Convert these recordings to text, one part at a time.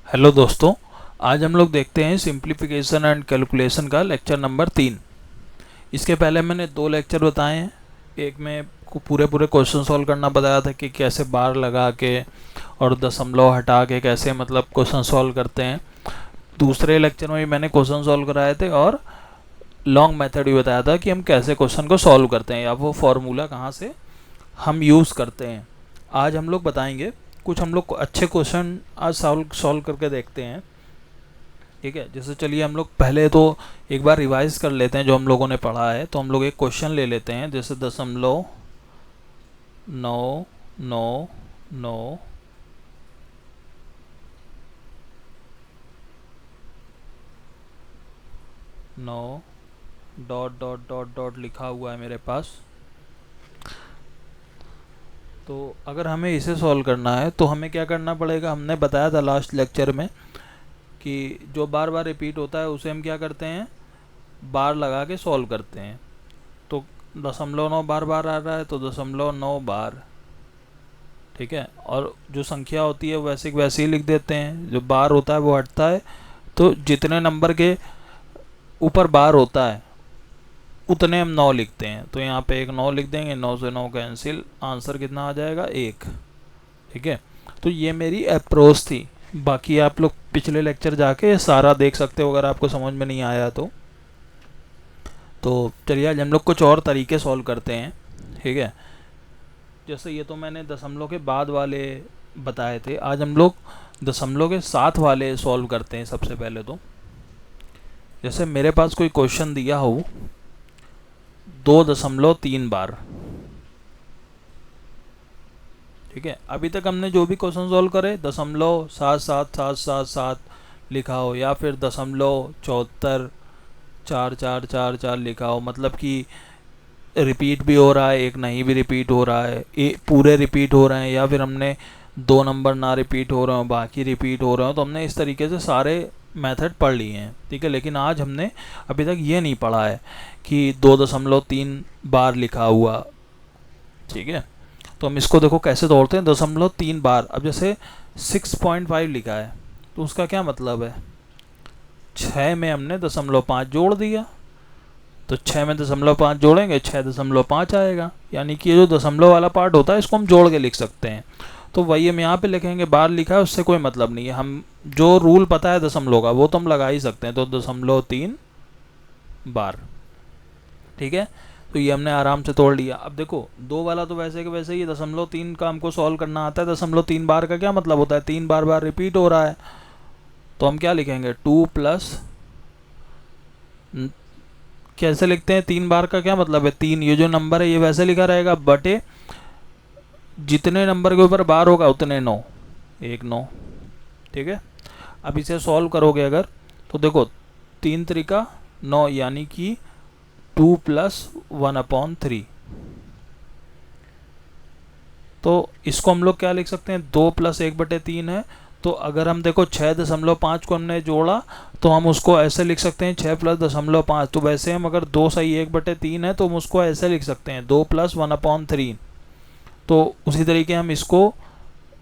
Hello दोस्तों, आज हम लोग देखते हैं सिंप्लीफिकेशन एंड कैलकुलेशन का लेक्चर नंबर 3। इसके पहले मैंने 2 लेक्चर बताए हैं। एक में पूरे क्वेश्चन सॉल्व करना बताया था कि कैसे बार लगा के और दशमलव हटा के कैसे मतलब क्वेश्चन सॉल्व करते हैं। दूसरे लेक्चर में भी मैंने क्वेश्चन सॉल्व कराए थे और लॉन्ग मेथड भी बताया था कि हम कैसे क्वेश्चन को सॉल्व करते हैं या वो फार्मूला कहाँ से हम यूज़ करते हैं। आज हम लोग बताएंगे कुछ हम लोग अच्छे क्वेश्चन आज सॉल्व करके देखते हैं। ठीक है, जैसे चलिए हम लोग पहले तो एक बार रिवाइज कर लेते हैं जो हम लोगों ने पढ़ा है। तो हम लोग एक क्वेश्चन ले लेते हैं, जैसे 0.999 डॉट डॉट डॉट डॉट लिखा हुआ है मेरे पास। तो अगर हमें इसे सॉल्व करना है तो हमें क्या करना पड़ेगा, हमने बताया था लास्ट लेक्चर में कि जो बार बार रिपीट होता है उसे हम क्या करते हैं, बार लगा के सॉल्व करते हैं। तो 0.9 बार बार आ रहा है तो 0.9 बार। ठीक है, और जो संख्या होती है वैसे वैसे ही लिख देते हैं, जो बार होता है वो हटता है। तो जितने नंबर के ऊपर बार होता है उतने हम 9 लिखते हैं। तो यहाँ पे एक 9 लिख देंगे, 9 से 9 कैंसिल, आंसर कितना आ जाएगा 1। ठीक है, तो ये मेरी अप्रोच थी। बाकी आप लोग पिछले लेक्चर जाके सारा देख सकते हो अगर आपको समझ में नहीं आया तो चलिए आज हम लोग कुछ और तरीके सॉल्व करते हैं। ठीक है, जैसे ये तो मैंने दशमलव के बाद वाले बताए थे, आज हम लोग दशमलव के साथ वाले सॉल्व करते हैं। सबसे पहले तो जैसे मेरे पास कोई क्वेश्चन दिया हो 2.3 बार। ठीक है, अभी तक हमने जो भी क्वेश्चन सॉल्व करे 0.777777 लिखा हो या फिर 0.744444 लिखा हो, मतलब कि रिपीट भी हो रहा है, एक नहीं भी रिपीट हो रहा है, पूरे रिपीट हो रहे हैं, या फिर हमने 2 नंबर ना रिपीट हो रहे हो बाकी रिपीट हो रहे हो। तो हमने इस तरीके से सारे मेथड पढ़ लिए हैं। ठीक है, लेकिन आज हमने अभी तक ये नहीं पढ़ा है कि 2.3 बार लिखा हुआ। ठीक है, तो हम इसको देखो कैसे तोड़ते हैं, 2.3 बार। अब जैसे 6.5 लिखा है तो उसका क्या मतलब है, 6 में हमने 0.5 जोड़ दिया, तो 6 में 0.5 जोड़ेंगे 6.5 आएगा। यानी कि ये जो दशमलव वाला पार्ट होता है इसको हम जोड़ के लिख सकते हैं। तो वही हम यहाँ पे लिखेंगे, बार लिखा है उससे कोई मतलब नहीं है, हम जो रूल पता है दशमलव का वो तो हम लगा ही सकते हैं। तो 0.3 बार। ठीक है, तो ये हमने आराम से तोड़ लिया। अब देखो 2 वाला तो वैसे के वैसे ही 0.3 का हमको सॉल्व करना आता है। 0.3 बार का क्या मतलब होता है, 3 बार बार रिपीट हो रहा है। तो हम क्या लिखेंगे, 2 प्लस, कैसे लिखते हैं 3 बार का क्या मतलब है, 3 ये जो नंबर है ये वैसे लिखा रहेगा बटे जितने नंबर के ऊपर बार होगा उतने 9, 1 9। ठीक है, अब इसे सॉल्व करोगे अगर तो देखो 3 त्रिका 9 यानी कि 2 प्लस 1/3। तो इसको हम लोग क्या लिख सकते हैं, 2 प्लस 1/3 है। तो अगर हम देखो 6.5 को हमने जोड़ा तो हम उसको ऐसे लिख सकते हैं 6 प्लस 0.5। तो वैसे हम अगर 2 सही 1/3 है तो हम उसको ऐसे लिख सकते हैं 2 प्लस 1/3। तो उसी तरीके हम इसको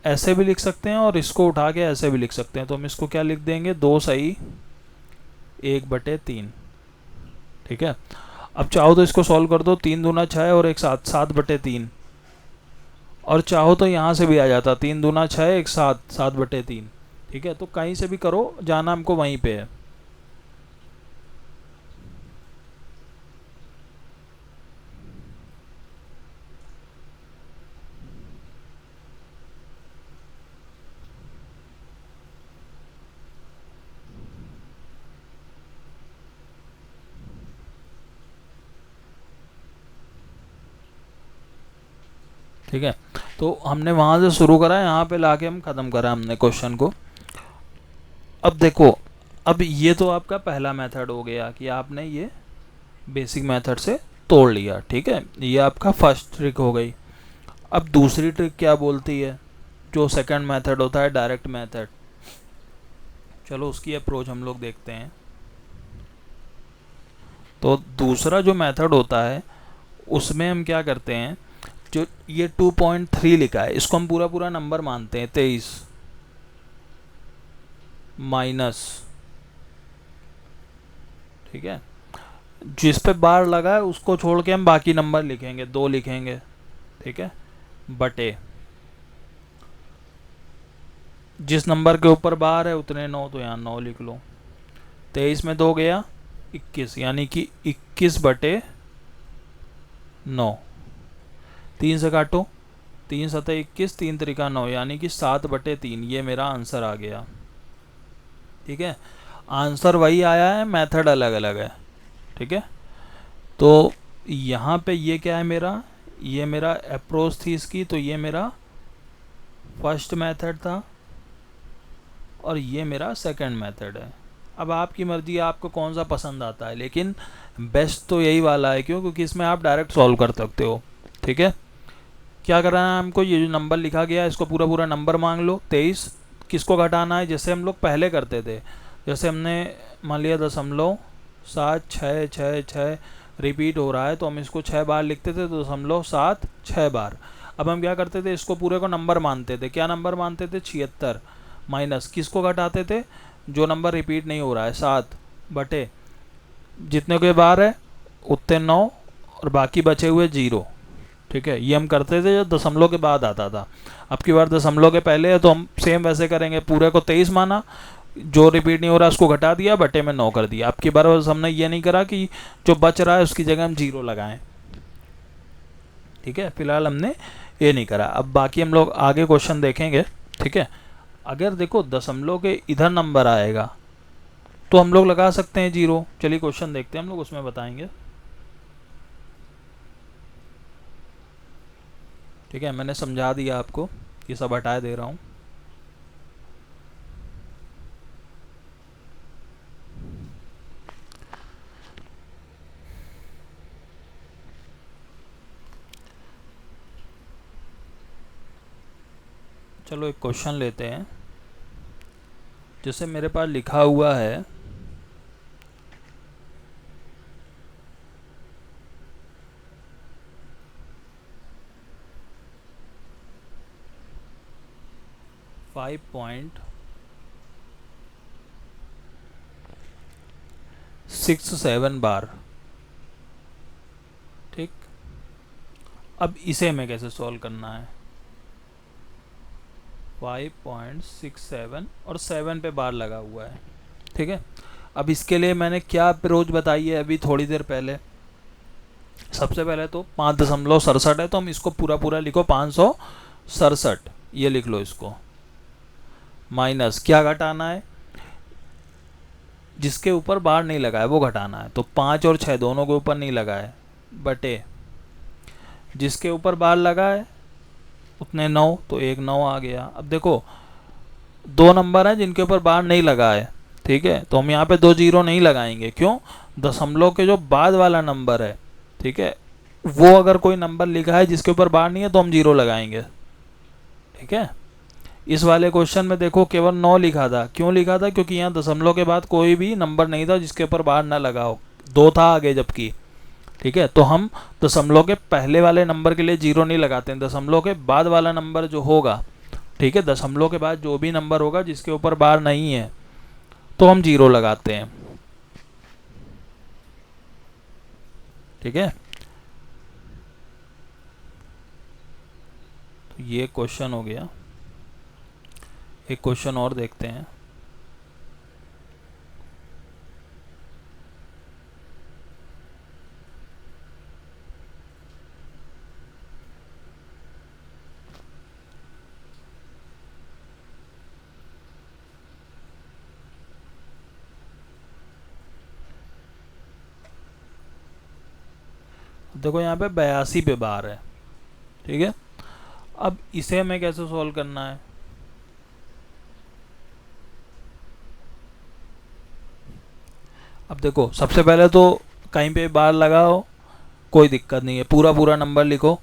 ऐसे भी लिख सकते हैं और इसको उठा के ऐसे भी लिख सकते हैं। तो हम इसको क्या लिख देंगे, 2 सही 1/3। ठीक है, अब चाहो तो इसको सॉल्व कर दो, 3 दूना 6 और एक 7, 7/3। और चाहो तो यहाँ से भी आ जाता, 3 दूना 6 एक 7, 7/3। ठीक है, तो कहीं से भी करो, जाना हमको वहीं पे है। ठीक है, तो हमने वहाँ से शुरू करा, यहाँ पे लाके हम ख़त्म करा हमने क्वेश्चन को। अब देखो, अब ये तो आपका पहला मेथड हो गया कि आपने ये बेसिक मेथड से तोड़ लिया। ठीक है, ये आपका फर्स्ट ट्रिक हो गई। अब दूसरी ट्रिक क्या बोलती है, जो सेकंड मेथड होता है डायरेक्ट मेथड। चलो उसकी अप्रोच हम लोग देखते हैं। तो दूसरा जो मेथड होता है उसमें हम क्या करते हैं, जो ये 2.3 लिखा है इसको हम पूरा पूरा नंबर मानते हैं 23। माइनस, ठीक है, जिस पे बार लगा है उसको छोड़ के हम बाकी नंबर लिखेंगे, 2 लिखेंगे, ठीक है, बटे जिस नंबर के ऊपर बार है उतने 9, तो यहाँ 9 लिख लो। 23 में 2 गया 21, यानी कि 21 बटे 9। 3 से काटो, 3 सतह 21, 3 त्रिका 9, यानी कि 7 बटे 3। ये मेरा आंसर आ गया, ठीक है। आंसर वही आया है, मेथड अलग अलग है, ठीक है। तो यहाँ पे ये क्या है मेरा, ये मेरा अप्रोच थी इसकी, तो ये मेरा फर्स्ट मेथड था और ये मेरा सेकंड मेथड है। अब आपकी मर्जी है आपको कौन सा पसंद आता है, लेकिन बेस्ट तो यही वाला है, क्यों, क्योंकि इसमें आप डायरेक्ट सॉल्व कर सकते हो, ठीक है। क्या करना है हमको, ये जो नंबर लिखा गया है इसको पूरा पूरा नंबर मांग लो। 23 किसको घटाना है, जैसे हम लोग पहले करते थे, जैसे हमने मान लिया 0.76666 रिपीट हो रहा है तो हम इसको 6 बार लिखते थे, तो 0.7 6 बार। अब हम क्या करते थे, इसको पूरे को नंबर मानते थे। क्या नंबर मानते थे, 76, माइनस किसको घटाते थे, जो नंबर रिपीट नहीं हो रहा है, 7 बटे जितने के बार है उतने 9 और बाकी बचे हुए 0, ठीक है। ये हम करते थे जब दशमलव के बाद आता था। अब की बार दशमलव के पहले है तो हम सेम वैसे करेंगे, पूरे को 23 माना, जो रिपीट नहीं हो रहा उसको घटा दिया, बटे में 9 कर दिया। अब की बार हमने ये नहीं करा कि जो बच रहा है उसकी जगह हम 0 लगाएं, ठीक है। फिलहाल हमने ये नहीं करा। अब बाकी हम लोग आगे क्वेश्चन देखेंगे, ठीक है। अगर देखो दशमलव के इधर नंबर आएगा तो हम लोग लगा सकते हैं 0। चलिए क्वेश्चन देखते हैं, हम लोग उसमें बताएंगे, ठीक है। मैंने समझा दिया आपको, ये सब हटा दे रहा हूँ। चलो एक क्वेश्चन लेते हैं, जैसे मेरे पास लिखा हुआ है 5.67 बार, ठीक। अब इसे हमें कैसे सॉल्व करना है, 5.67 और 7 पे बार लगा हुआ है, ठीक है। अब इसके लिए मैंने क्या अप्रोच बताई है अभी थोड़ी देर पहले। सबसे पहले तो 5.67 है तो हम इसको पूरा पूरा लिखो 567, ये लिख लो इसको, माइनस क्या घटाना है, जिसके ऊपर बार नहीं लगा है वो घटाना है, तो 5 और 6 दोनों के ऊपर नहीं लगा है, बटे जिसके ऊपर बार लगा है उतने 9, तो एक 9 आ गया। अब देखो 2 नंबर हैं जिनके ऊपर बार नहीं लगा है, ठीक है, तो हम यहाँ पे 2 0 नहीं लगाएंगे, क्यों, दशमलव के जो बाद वाला नंबर है, ठीक है, वो अगर कोई नंबर लिखा है जिसके ऊपर बार नहीं है तो हम 0 लगाएंगे, ठीक है। इस वाले क्वेश्चन में देखो केवल 9 लिखा था, क्यों लिखा था, क्योंकि यहाँ दशमलव के बाद कोई भी नंबर नहीं था जिसके ऊपर बार ना लगा हो, 2 था आगे जबकि, ठीक है। तो हम दशमलव के पहले वाले नंबर के लिए 0 नहीं लगाते हैं, दशमलव के बाद वाला नंबर जो होगा, ठीक है, दशमलव के बाद जो भी नंबर होगा जिसके ऊपर बार नहीं है तो हम 0 लगाते हैं, ठीक है। तो ये क्वेश्चन हो गया। एक क्वेश्चन और देखते हैं, देखो यहाँ पे 82 पे बार है, ठीक है। अब इसे हमें कैसे सॉल्व करना है, अब देखो सबसे पहले तो कहीं पे बार लगाओ, कोई दिक्कत नहीं है, पूरा पूरा नंबर लिखो,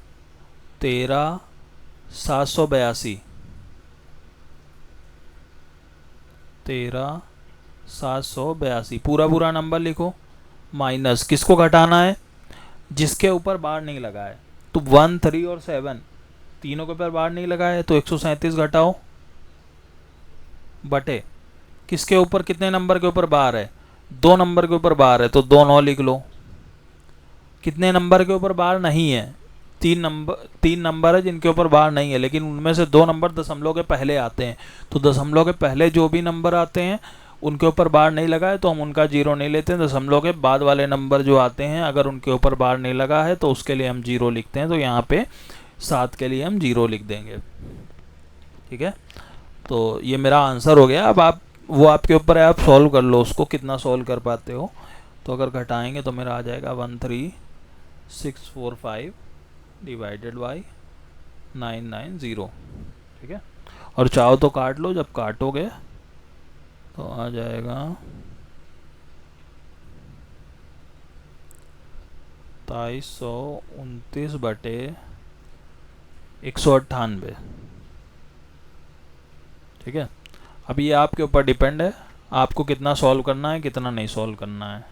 13,782, 13,782 पूरा पूरा नंबर लिखो, माइनस किसको घटाना है, जिसके ऊपर बार नहीं लगा है, तो 1 3 और 7 तीनों के ऊपर बार नहीं लगा है, तो 137 घटाओ, बटे किसके ऊपर, कितने नंबर के ऊपर बार है, 2 नंबर के ऊपर बार है, तो 2 9 लिख लो। कितने नंबर के ऊपर बार नहीं है, 3 नंबर है जिनके ऊपर बार नहीं है, लेकिन उनमें से 2 नंबर दशमलव के पहले आते हैं। तो दशमलव के पहले जो भी नंबर आते हैं उनके ऊपर बार नहीं लगा है तो हम उनका 0 नहीं लेते हैं। दशमलव के बाद वाले नंबर जो आते हैं अगर उनके ऊपर बार नहीं लगा है तो उसके लिए हम 0 लिखते हैं। तो यहाँ पे 7 के लिए हम 0 लिख देंगे। ठीक है, तो ये मेरा आंसर हो गया। अब आप वो आपके ऊपर है, आप सॉल्व कर लो उसको, कितना सॉल्व कर पाते हो। तो अगर घटाएंगे तो मेरा आ जाएगा 13645 डिवाइडेड बाई 990। ठीक है, और चाहो तो काट लो, जब काटोगे तो आ जाएगा 2329 बटे 198। ठीक है, अब ये आपके ऊपर डिपेंड है, आपको कितना सॉल्व करना है कितना नहीं सॉल्व करना है।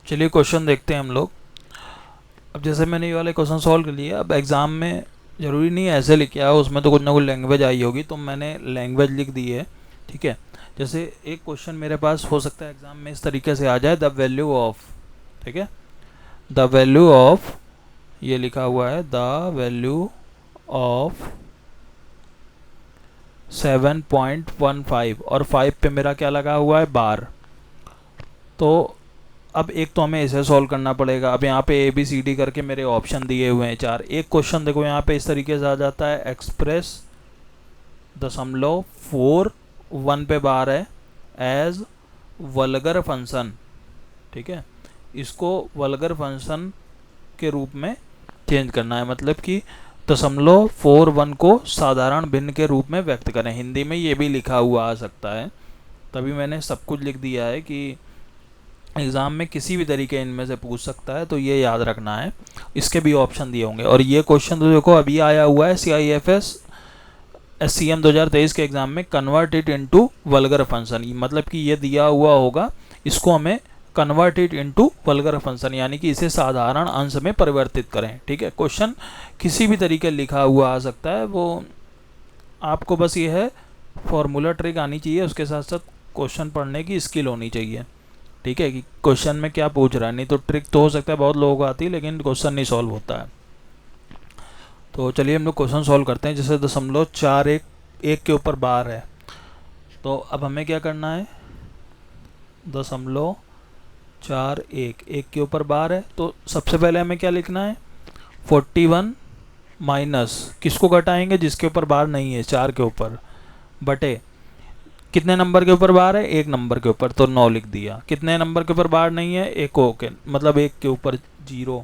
चलिए क्वेश्चन देखते हैं हम लोग। अब जैसे मैंने ये वाले क्वेश्चन सॉल्व कर लिए, अब एग्ज़ाम में ज़रूरी नहीं है ऐसे लिखे आओ, उसमें तो कुछ ना कुछ लैंग्वेज आई होगी, तो मैंने लैंग्वेज लिख दी है। ठीक है, जैसे एक क्वेश्चन मेरे पास हो सकता है एग्ज़ाम में इस तरीके से आ जाए, द वैल्यू ऑफ, ठीक है, द वैल्यू ऑफ, ये लिखा हुआ है द वैल्यू ऑफ 7.15 और 5 पे मेरा क्या लगा हुआ है, बार। तो अब एक तो हमें इसे सॉल्व करना पड़ेगा। अब यहाँ पे ABCD करके मेरे ऑप्शन दिए हुए हैं 4। एक क्वेश्चन देखो यहाँ पे इस तरीके से आ जाता है, एक्सप्रेस 0.41 पे बार है एज वल्गर फंक्शन। ठीक है, इसको वल्गर फंक्शन के रूप में चेंज करना है, मतलब कि 0.41 को साधारण भिन्न के रूप में व्यक्त करें। हिंदी में ये भी लिखा हुआ आ सकता है, तभी मैंने सब कुछ लिख दिया है कि एग्ज़ाम में किसी भी तरीके इनमें से पूछ सकता है, तो ये याद रखना है। इसके भी ऑप्शन दिए होंगे। और ये क्वेश्चन तो देखो अभी आया हुआ है CIFS SCM 2023 के एग्ज़ाम में, convert it into vulgar function, मतलब कि ये दिया हुआ होगा, इसको हमें convert it into vulgar function, यानी कि इसे साधारण अंश में परिवर्तित करें। ठीक है, क्वेश्चन किसी भी तरीके लिखा हुआ आ सकता है, वो आपको बस ये है फॉर्मूला ट्रिक आनी चाहिए, उसके साथ साथ क्वेश्चन पढ़ने की स्किल होनी चाहिए। ठीक है, कि क्वेश्चन में क्या पूछ रहा है, नहीं तो ट्रिक तो हो सकता है बहुत लोगों को आती है लेकिन क्वेश्चन नहीं सॉल्व होता है। तो चलिए हम लोग क्वेश्चन सॉल्व करते हैं। जैसे 0.41 के ऊपर बार है, तो अब हमें क्या करना है, 0.41 1 के ऊपर बार है, तो सबसे पहले हमें क्या लिखना है, 41 माइनस किसको घटाएंगे, जिसके ऊपर बार नहीं है 4 के ऊपर, बटे कितने नंबर के ऊपर बार है, 1 नंबर के ऊपर, तो 9 लिख दिया। कितने नंबर के ऊपर बार नहीं है, 1 ओके, मतलब 1 के ऊपर 0।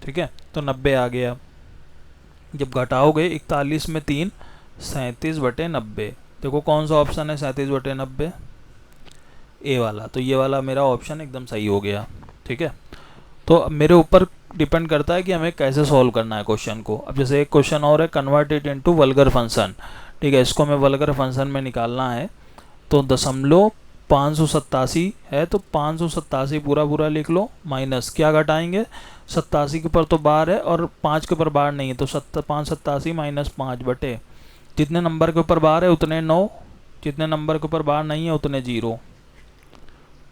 ठीक है, तो 90 आ गया। जब घटाओगे 41 में 3 37/90। देखो कौन सा ऑप्शन है 37/90, ए वाला, तो ये वाला मेरा ऑप्शन एकदम सही हो गया। ठीक है, तो मेरे ऊपर डिपेंड करता है कि हमें कैसे सॉल्व करना है क्वेश्चन को। अब जैसे एक क्वेश्चन और है, convert it into vulgar function. ठीक है, इसको हमें वल्गर फंक्शन में निकालना है, तो 587 है, तो 587 पूरा पूरा लिख लो, माइनस क्या घटाएंगे, 87 के ऊपर तो बार है और 5 के ऊपर बार नहीं है, तो 587 माइनस 5 बटे जितने नंबर के ऊपर बार है उतने 9, जितने नंबर के ऊपर बार नहीं है उतने 0।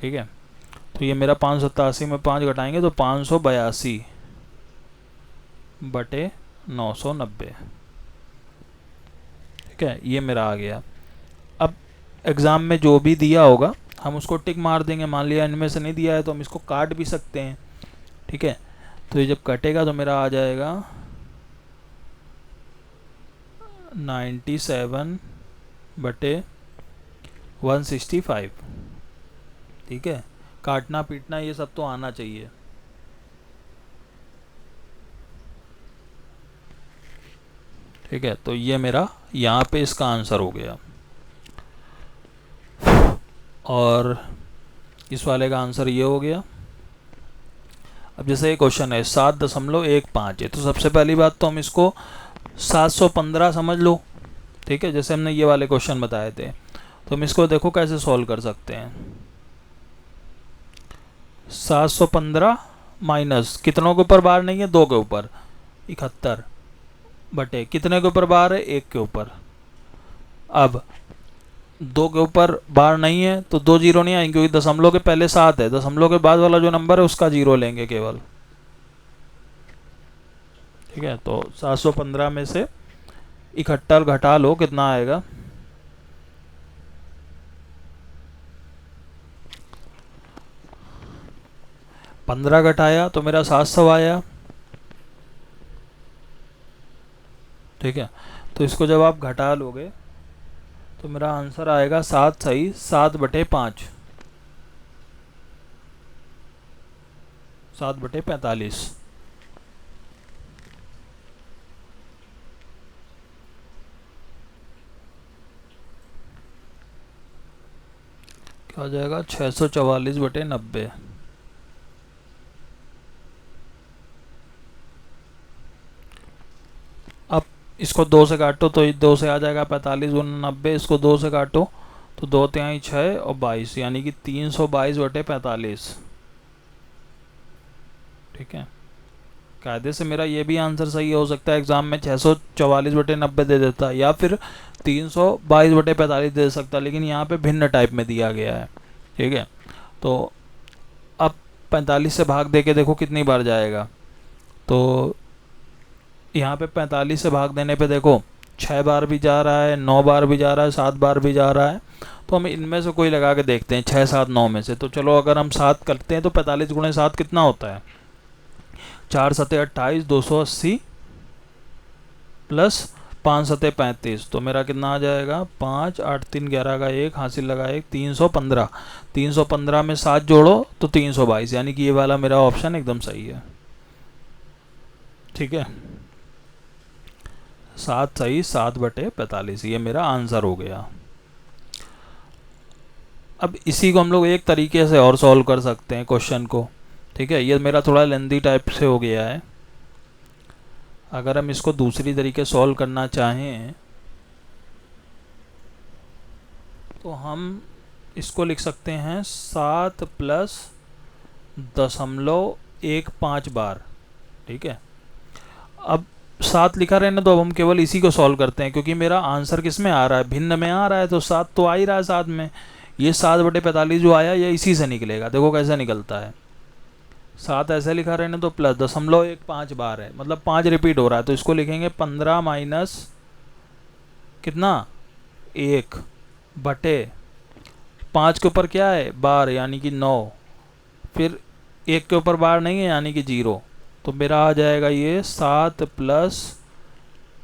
ठीक है, तो ये मेरा 587 में 5 घटाएंगे तो 582 बटे 990। ठीक है, ये मेरा आ गया। अब एग्ज़ाम में जो भी दिया होगा हम उसको टिक मार देंगे। मान लिया इनमें से नहीं दिया है तो हम इसको काट भी सकते हैं। ठीक है, तो ये जब कटेगा तो मेरा आ जाएगा 97 बटे 165। ठीक है, काटना पीटना ये सब तो आना चाहिए। ठीक है, तो ये मेरा यहाँ पे इसका आंसर हो गया। और इस वाले का आंसर ये हो गया। अब जैसे ये क्वेश्चन है 7.15 है, तो सबसे पहली बात तो हम इसको 715 समझ लो। ठीक है, जैसे हमने ये वाले क्वेश्चन बताए थे, तो हम इसको देखो कैसे सॉल्व कर सकते हैं। 715 माइनस कितनों के ऊपर बार नहीं है, 2 के ऊपर, 71 बटे कितने के ऊपर बार है, 1 के ऊपर। अब 2 के ऊपर बार नहीं है तो 2 जीरो नहीं आएंगे, क्योंकि दशमलव के पहले 7 है, दशमलव के बाद वाला जो नंबर है उसका जीरो लेंगे केवल। ठीक है, तो 715 में से 71 घटा लो, कितना आएगा, 15 घटाया तो मेरा 700 आया। ठीक है, तो इसको जब आप घटा लोगे तो मेरा आंसर आएगा 7 सही 7/5, 7/45। क्या हो जाएगा, 644/90। अब इसको 2 से काटो तो 2 से आ जाएगा 45 गुना 90, इसको 2 से काटो तो 2 तिहाई 6 और 22, यानी कि 322/45। ठीक है, कायदे से मेरा ये भी आंसर सही हो सकता है, एग्ज़ाम में 644/90 दे देता, या फिर 322/45 दे सकता, लेकिन यहाँ पे भिन्न टाइप में दिया गया है। ठीक है, तो अब 45 से भाग दे के देखो कितनी बार जाएगा, तो यहाँ पे 45 से भाग देने पे देखो 6 बार भी जा रहा है, 9 बार भी जा रहा है, 7 बार भी जा रहा है। तो हम इनमें से कोई लगा के देखते हैं, 6 7 9 में से। तो चलो अगर हम 7 करते हैं तो 45 गुणे 7 कितना होता है, 4 सते 28, 280 प्लस 5 सते 35, तो मेरा कितना आ जाएगा, 5 8 3 11 का 1 हासिल लगा 1, 315। 315 में 7 जोड़ो तो 322, यानी कि ये वाला मेरा ऑप्शन एकदम सही है। ठीक है, 7 सही 7/45, ये मेरा आंसर हो गया। अब इसी को हम लोग एक तरीके से और सॉल्व कर सकते हैं क्वेश्चन को। ठीक है, ये मेरा थोड़ा लेंदी टाइप से हो गया है। अगर हम इसको दूसरी तरीके सॉल्व करना चाहें तो हम इसको लिख सकते हैं 7 प्लस 0.15 बार। ठीक है, अब 7 लिखा रहने तो अब हम केवल इसी को सॉल्व करते हैं, क्योंकि मेरा आंसर किस में आ रहा है, भिन्न में आ रहा है, तो 7 तो आ ही रहा है साथ में। ये 7/45 जो आया ये इसी से निकलेगा, देखो कैसे निकलता है। 7 ऐसे लिखा रहने तो प्लस 0.15 बार है, मतलब 5 रिपीट हो रहा है, तो इसको लिखेंगे 15 माइनस कितना 1 बटे 5 के ऊपर क्या है बार, यानी कि 9, फिर 1 के ऊपर बार नहीं है यानी कि 0, तो मेरा आ जाएगा ये 7 प्लस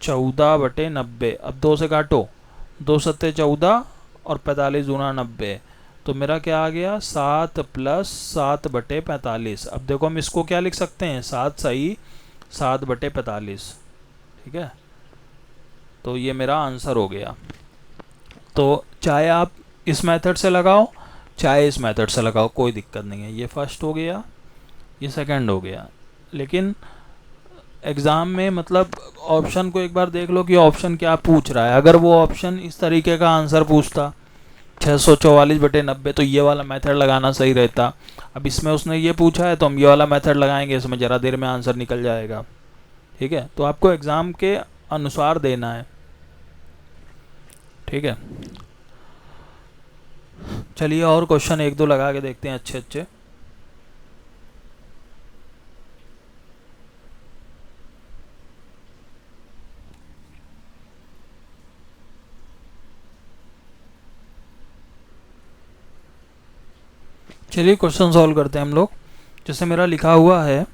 14/90। अब 2 से काटो, 2 सत्ते 14 और 45 गुना 90, तो मेरा क्या आ गया, 7 प्लस 7/45। अब देखो हम इसको क्या लिख सकते हैं, 7 सही 7/45। ठीक है, तो ये मेरा आंसर हो गया। तो चाहे आप इस मेथड से लगाओ चाहे इस मेथड से लगाओ, कोई दिक्कत नहीं है। ये फर्स्ट हो गया, ये सेकंड हो गया, लेकिन एग्ज़ाम में मतलब ऑप्शन को एक बार देख लो कि ऑप्शन क्या पूछ रहा है। अगर वो ऑप्शन इस तरीके का आंसर पूछता 644/90, तो ये वाला मेथड लगाना सही रहता। अब इसमें उसने ये पूछा है तो हम ये वाला मेथड लगाएंगे, इसमें ज़रा देर में आंसर निकल जाएगा। ठीक है, तो आपको एग्ज़ाम के अनुसार देना है। ठीक है, चलिए और क्वेश्चन 1 2 लगा के देखते हैं अच्छे अच्छे। चलिए क्वेश्चन सॉल्व करते हैं हम लोग। जैसे मेरा लिखा हुआ है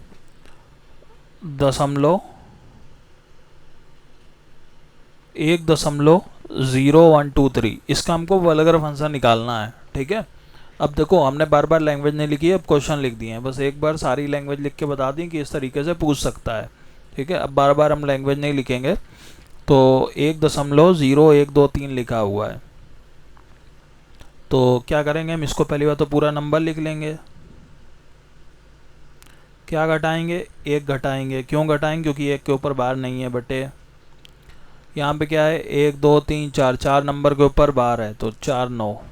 1.0123, इसका हमको वल्गर फंक्शन निकालना है। ठीक है, अब देखो हमने बार बार लैंग्वेज नहीं लिखी है, अब क्वेश्चन लिख दिए हैं, बस एक बार सारी लैंग्वेज लिख के बता दी कि इस तरीके से पूछ सकता है। ठीक है, अब बार बार हम लैंग्वेज नहीं लिखेंगे। तो 1.0123 लिखा हुआ है, तो क्या करेंगे हम, इसको पहली बार तो पूरा नंबर लिख लेंगे। क्या घटाएंगे, 1 घटाएंगे। क्यों घटाएंगे, क्योंकि 1 के ऊपर बार नहीं है बटे, यहाँ पे क्या है 1 2 3 4, 4 नंबर के ऊपर बार है, तो 4 9,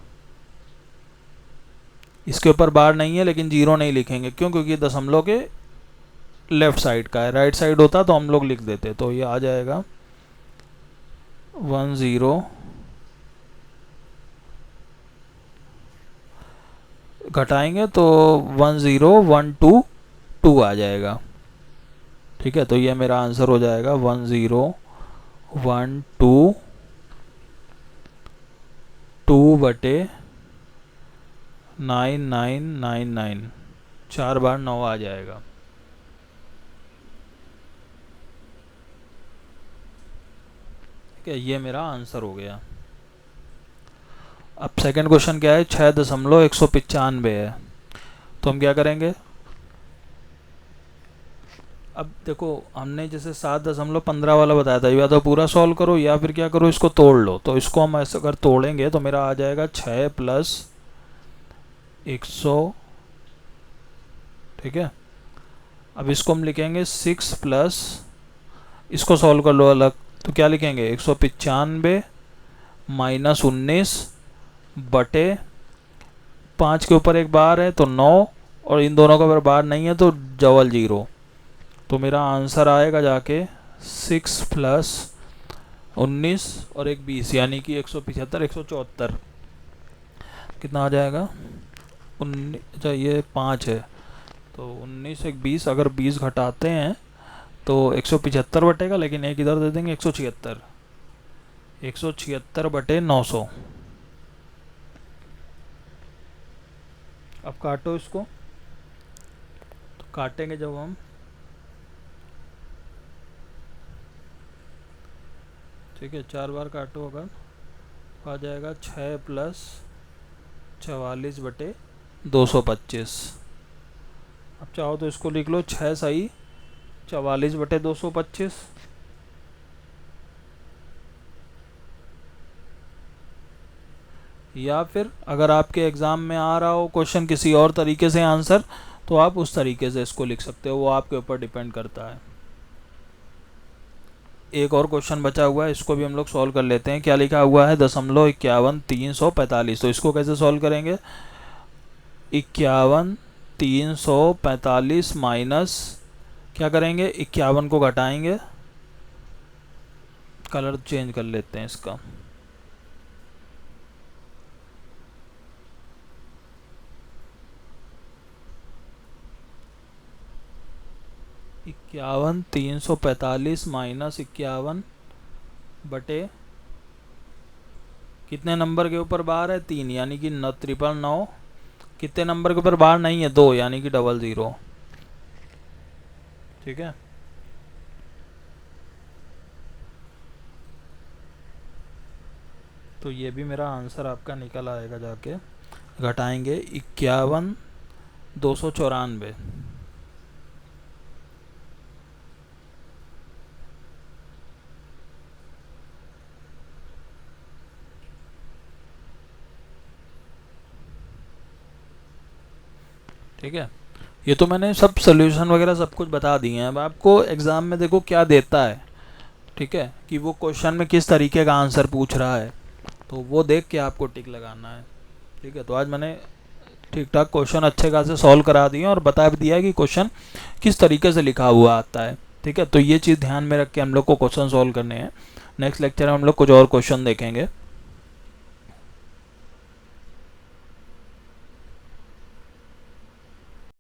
इसके ऊपर बार नहीं है लेकिन 0 नहीं लिखेंगे, क्यों? क्योंकि दशमलव के लेफ्ट साइड का है, राइट साइड होता तो हम लोग लिख देते। तो ये आ जाएगा 1 0, घटाएंगे तो 1 0 1 2 2 आ जाएगा। ठीक है, तो ये मेरा आंसर हो जाएगा 1 0 1 2 2 बटे 9 9 9 9, 4 बार 9 आ जाएगा। ठीक है, ये मेरा आंसर हो गया। अब सेकंड क्वेश्चन क्या है, 6.195 है। तो हम क्या करेंगे, अब देखो हमने जैसे 7.15 वाला बताया था, या तो पूरा सॉल्व करो या फिर क्या करो, इसको तोड़ लो। तो इसको हम ऐसे अगर तोड़ेंगे तो मेरा आ जाएगा 6 प्लस 100। ठीक है, अब इसको हम लिखेंगे 6 प्लस, इसको सॉल्व कर लो अलग, तो क्या लिखेंगे 195 माइनस 19 बटे 5 के ऊपर एक बार है तो 9, और इन दोनों का अगर बार नहीं है तो डबल 0। तो मेरा आंसर आएगा जाके 6 प्लस 19 और एक 20, यानी कि 175 174। कितना आ जाएगा 19, अच्छा ये 5 है तो 19 एक 20, अगर 20 घटाते हैं तो 175 बटेगा, लेकिन एक इधर दे देंगे 176, 176 बटे 900। अब काटो इसको, तो काटेंगे जब हम, ठीक है 4 बार काटो, अगर आ जाएगा 6 प्लस 44 बटे 225। अब चाहो तो इसको लिख लो 6 सही 44 बटे 225। या फिर अगर आपके एग्ज़ाम में आ रहा हो क्वेश्चन किसी और तरीके से आंसर, तो आप उस तरीके से इसको लिख सकते हो, वो आपके ऊपर डिपेंड करता है। एक और क्वेश्चन बचा हुआ है, इसको भी हम लोग सॉल्व कर लेते हैं। क्या लिखा हुआ है 0.51 345, तो इसको कैसे सॉल्व करेंगे, 51 345 माइनस क्या करेंगे 51 को घटाएंगे, कलर चेंज कर लेते हैं इसका, इक्यावन 345 माइनस 51 बटे कितने नंबर के ऊपर बार है 3, यानी कि 999। कितने नंबर के ऊपर बार नहीं है 2, यानी कि 00। ठीक है, तो ये भी मेरा आंसर आपका निकल आएगा जाके, घटाएंगे 51 294। ठीक है, ये तो मैंने सब सोल्यूशन वगैरह सब कुछ बता दिए हैं। अब आपको एग्ज़ाम में देखो क्या देता है, ठीक है, कि वो क्वेश्चन में किस तरीके का आंसर पूछ रहा है, तो वो देख के आपको टिक लगाना है। ठीक है, तो आज मैंने ठीक ठाक क्वेश्चन अच्छे खासे सॉल्व करा दिए और बता भी दिया है कि क्वेश्चन किस तरीके से लिखा हुआ आता है। ठीक है, तो ये चीज़ ध्यान में रख के हम लोग को क्वेश्चन सॉल्व करने हैं। नेक्स्ट लेक्चर में हम लोग कुछ और क्वेश्चन देखेंगे।